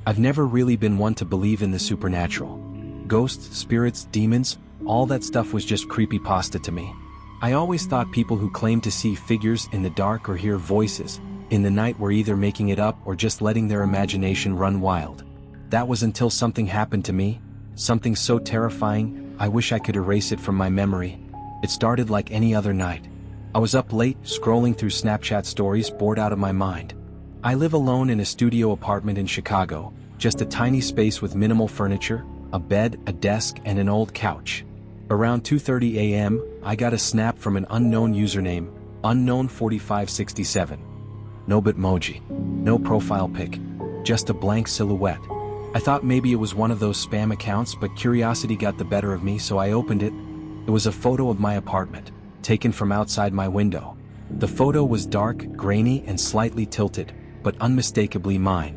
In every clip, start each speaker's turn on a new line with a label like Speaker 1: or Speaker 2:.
Speaker 1: I've never really been one to believe in the supernatural. Ghosts, spirits, demons, all that stuff was just creepypasta to me. I always thought people who claimed to see figures in the dark or hear voices in the night were either making it up or just letting their imagination run wild. That was until something happened to me, something so terrifying, I wish I could erase it from my memory. It started like any other night. I was up late, scrolling through Snapchat stories, bored out of my mind. I live alone in a studio apartment in Chicago, just a tiny space with minimal furniture, a bed, a desk, and an old couch. Around 2:30 a.m., I got a snap from an unknown username, unknown4567. No bitmoji, no profile pic, just a blank silhouette. I thought maybe it was one of those spam accounts, but curiosity got the better of me, so I opened it. It was a photo of my apartment, taken from outside my window. The photo was dark, grainy, and slightly tilted, but unmistakably mine.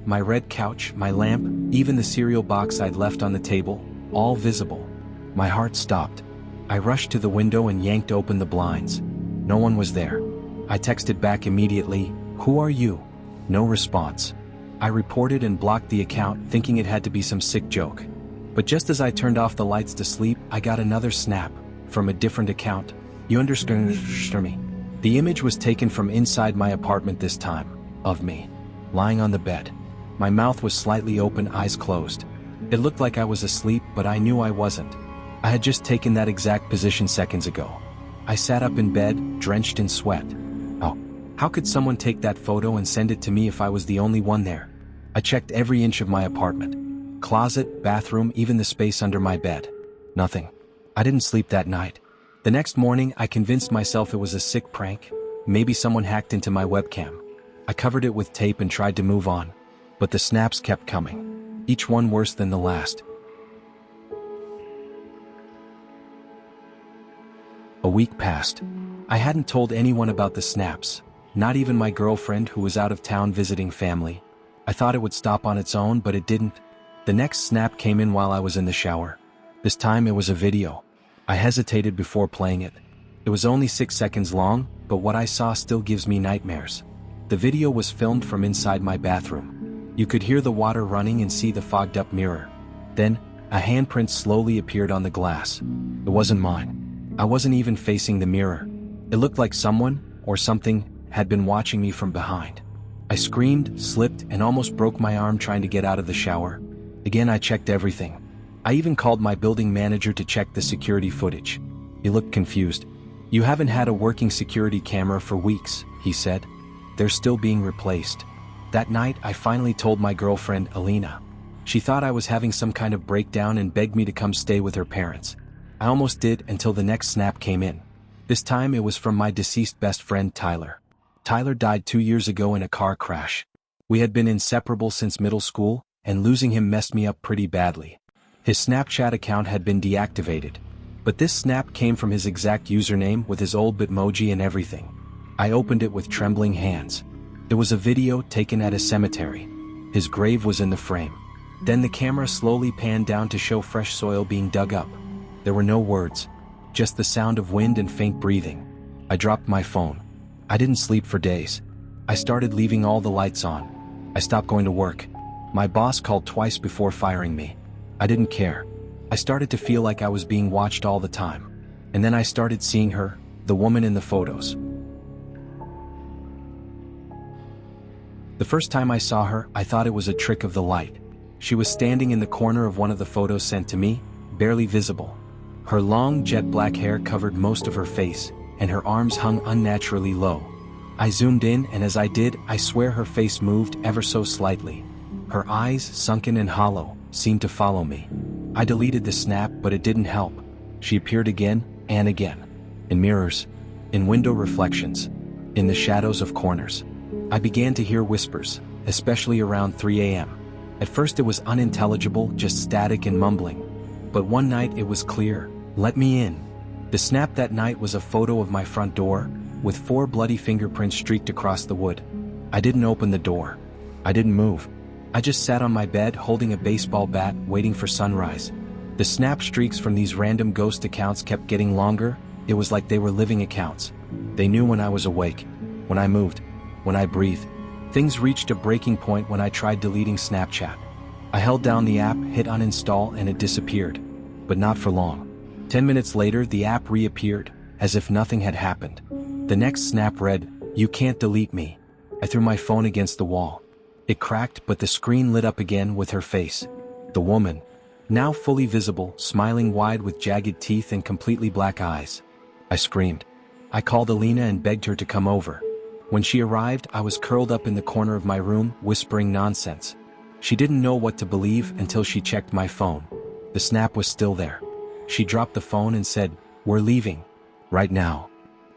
Speaker 1: My red couch, my lamp, even the cereal box I'd left on the table, all visible. My heart stopped. I rushed to the window and yanked open the blinds. No one was there. I texted back immediately, "Who are you?" No response. I reported and blocked the account, thinking it had to be some sick joke. But just as I turned off the lights to sleep, I got another snap, from a different account. You understand me? The image was taken from inside my apartment this time, of me, lying on the bed. My mouth was slightly open, eyes closed. It looked like I was asleep, but I knew I wasn't. I had just taken that exact position seconds ago. I sat up in bed, drenched in sweat. Oh, how could someone take that photo and send it to me if I was the only one there? I checked every inch of my apartment. Closet, bathroom, even the space under my bed. Nothing. I didn't sleep that night. The next morning, I convinced myself it was a sick prank. Maybe someone hacked into my webcam. I covered it with tape and tried to move on. But the snaps kept coming. Each one worse than the last. A week passed. I hadn't told anyone about the snaps, not even my girlfriend who was out of town visiting family. I thought it would stop on its own, but it didn't. The next snap came in while I was in the shower. This time it was a video. I hesitated before playing it. It was only 6 seconds long, but what I saw still gives me nightmares. The video was filmed from inside my bathroom. You could hear the water running and see the fogged up mirror. Then, a handprint slowly appeared on the glass. It wasn't mine. I wasn't even facing the mirror. It looked like someone, or something, had been watching me from behind. I screamed, slipped, and almost broke my arm trying to get out of the shower. Again, I checked everything. I even called my building manager to check the security footage. He looked confused. "You haven't had a working security camera for weeks," he said. "They're still being replaced." That night, I finally told my girlfriend, Alina. She thought I was having some kind of breakdown and begged me to come stay with her parents. I almost did until the next snap came in. This time it was from my deceased best friend, Tyler. Tyler died 2 years ago in a car crash. We had been inseparable since middle school, and losing him messed me up pretty badly. His Snapchat account had been deactivated, but this snap came from his exact username with his old Bitmoji and everything. I opened it with trembling hands. It was a video taken at a cemetery. His grave was in the frame. Then the camera slowly panned down to show fresh soil being dug up. There were no words, just the sound of wind and faint breathing. I dropped my phone. I didn't sleep for days. I started leaving all the lights on. I stopped going to work. My boss called twice before firing me. I didn't care. I started to feel like I was being watched all the time. And then I started seeing her, the woman in the photos. The first time I saw her, I thought it was a trick of the light. She was standing in the corner of one of the photos sent to me, barely visible. Her long jet black hair covered most of her face, and her arms hung unnaturally low. I zoomed in, and as I did, I swear her face moved ever so slightly. Her eyes, sunken and hollow, seemed to follow me. I deleted the snap, but it didn't help. She appeared again and again. In mirrors, in window reflections, in the shadows of corners. I began to hear whispers, especially around 3 a.m. At first it was unintelligible, just static and mumbling. But one night it was clear. "Let me in." The snap that night was a photo of my front door, with 4 bloody fingerprints streaked across the wood. I didn't open the door. I didn't move. I just sat on my bed holding a baseball bat, waiting for sunrise. The snap streaks from these random ghost accounts kept getting longer. It was like they were living accounts. They knew when I was awake, when I moved, when I breathed. Things reached a breaking point when I tried deleting Snapchat. I held down the app, hit uninstall, and it disappeared. But not for long. 10 minutes later, the app reappeared, as if nothing had happened. The next snap read, "You can't delete me." I threw my phone against the wall. It cracked, but the screen lit up again with her face. The woman, now fully visible, smiling wide with jagged teeth and completely black eyes. I screamed. I called Alina and begged her to come over. When she arrived, I was curled up in the corner of my room, whispering nonsense. She didn't know what to believe until she checked my phone. The snap was still there. She dropped the phone and said, "We're leaving. Right now."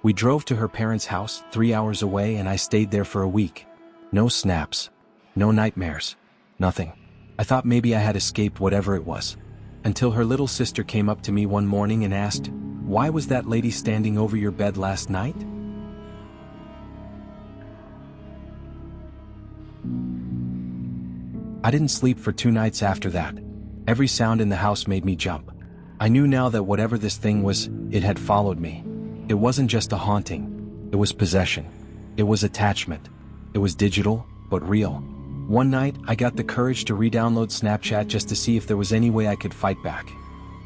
Speaker 1: We drove to her parents' house, 3 hours away, and I stayed there for a week. No snaps. No nightmares. Nothing. I thought maybe I had escaped whatever it was. Until her little sister came up to me one morning and asked, "Why was that lady standing over your bed last night?" I didn't sleep for 2 nights after that. Every sound in the house made me jump. I knew now that whatever this thing was, it had followed me. It wasn't just a haunting. It was possession. It was attachment. It was digital, but real. One night, I got the courage to re-download Snapchat just to see if there was any way I could fight back.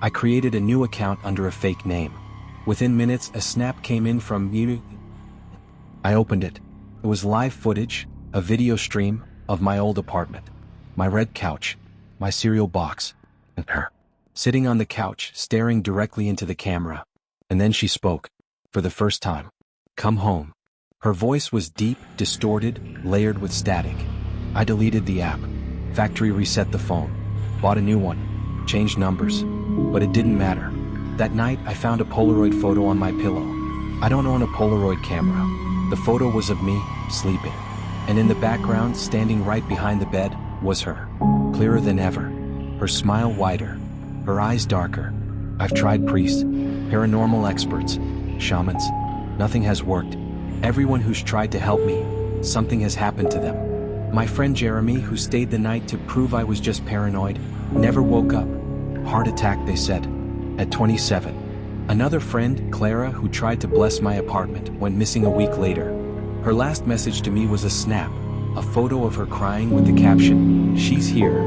Speaker 1: I created a new account under a fake name. Within minutes, a snap came in from you. I opened it. It was live footage, a video stream, of my old apartment. My red couch, my cereal box, and her. Sitting on the couch, staring directly into the camera. And then she spoke. For the first time. "Come home." Her voice was deep, distorted, layered with static. I deleted the app. Factory reset the phone. Bought a new one. Changed numbers. But it didn't matter. That night, I found a Polaroid photo on my pillow. I don't own a Polaroid camera. The photo was of me, sleeping. And in the background, standing right behind the bed, was her. Clearer than ever. Her smile wider. Her eyes darker. I've tried priests, paranormal experts, shamans. Nothing has worked. Everyone who's tried to help me, something has happened to them. My friend Jeremy, who stayed the night to prove I was just paranoid, never woke up. Heart attack, they said. At 27. Another friend, Clara, who tried to bless my apartment, went missing a week later. Her last message to me was a snap, a photo of her crying with the caption, "She's here."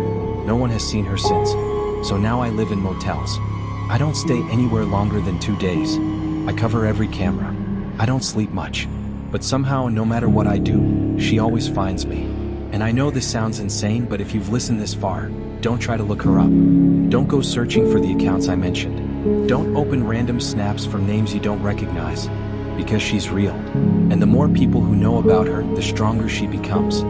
Speaker 1: No one has seen her since. So now I live in motels. I don't stay anywhere longer than 2 days. I cover every camera. I don't sleep much. But somehow, no matter what I do, she always finds me. And I know this sounds insane, but if you've listened this far, don't try to look her up. Don't go searching for the accounts I mentioned. Don't open random snaps from names you don't recognize. Because she's real. And the more people who know about her, the stronger she becomes.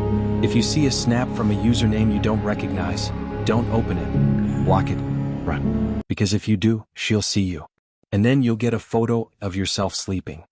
Speaker 1: If you see a snap from a username you don't recognize, don't open it. Block it. Run. Because if you do, she'll see you. And then you'll get a photo of yourself sleeping.